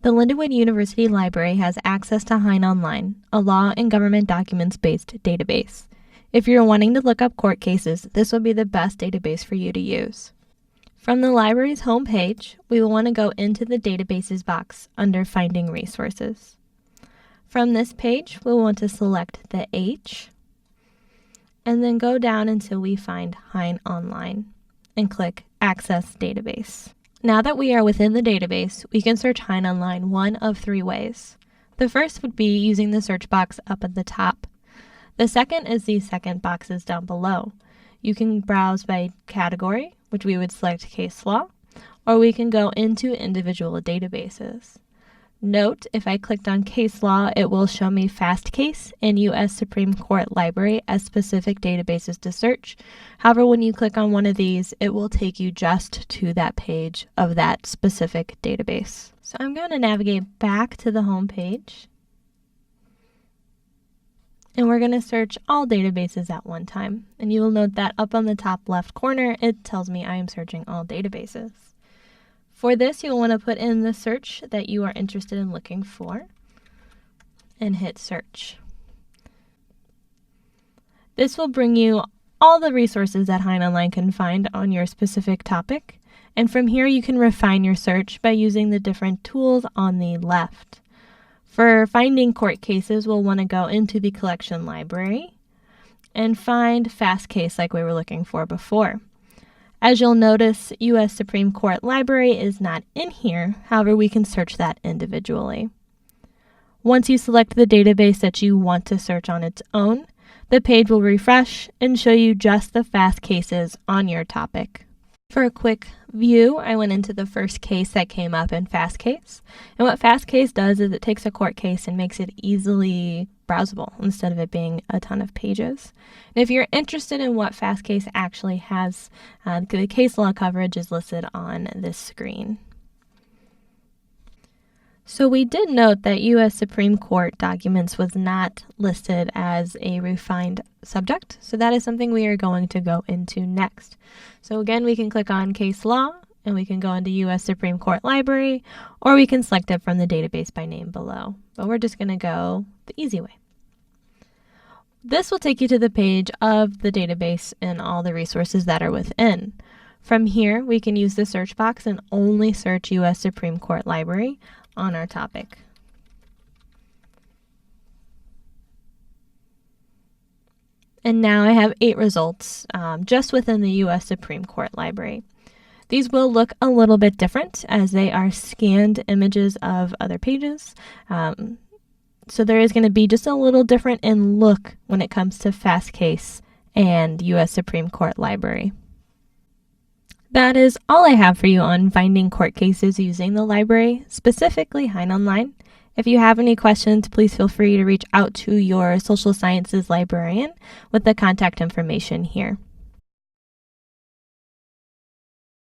The Lindenwood University Library has access to HeinOnline, a law and government documents-based database. If you're wanting to look up court cases, this will be the best database for you to use. From the library's homepage, we will want to go into the Databases box under Finding Resources. From this page, we'll want to select the H, and then go down until we find HeinOnline, and click Access Database. Now that we are within the database, we can search HeinOnline one of three ways. The first would be using the search box up at the top. The second is these second boxes down below. You can browse by category, which we would select case law, or we can go into individual databases. Note, if I clicked on case law, it will show me fast case and U.S. Supreme Court Library as specific databases to search. However, when you click on one of these, it will take you just to that page of that specific database. So I'm going to navigate back to the home page, and we're going to search all databases at one time. And you will note that up on the top left corner, it tells me I am searching all databases. For this, you'll want to put in the search that you are interested in looking for and hit search. This will bring you all the resources that HeinOnline can find on your specific topic, and from here you can refine your search by using the different tools on the left. For finding court cases, we'll want to go into the collection library and find fast case like we were looking for before. As you'll notice, U.S. Supreme Court Library is not in here, however we can search that individually. Once you select the database that you want to search on its own, the page will refresh and show you just the fast cases on your topic. For a quick view, I went into the first case that came up in fast case, and what fast case does is it takes a court case and makes it easily browsable instead of it being a ton of pages. And if you're interested in what fast case actually has, the case law coverage is listed on this screen. So we did note that U.S. Supreme Court documents was not listed as a refined subject, so that is something we are going to go into next. So again, we can click on case law, and we can go into U.S. Supreme Court Library, or we can select it from the database by name below. But we're just going to go the easy way. This will take you to the page of the database and all the resources that are within. From here, we can use the search box and only search U.S. Supreme Court Library on our topic. And now I have 8 results just within the U.S. Supreme Court Library. These will look a little bit different as they are scanned images of other pages. So there is going to be just a little different in look when it comes to fast case and U.S. Supreme Court Library. That is all I have for you on finding court cases using the library, specifically HeinOnline. If you have any questions, please feel free to reach out to your social sciences librarian with the contact information here.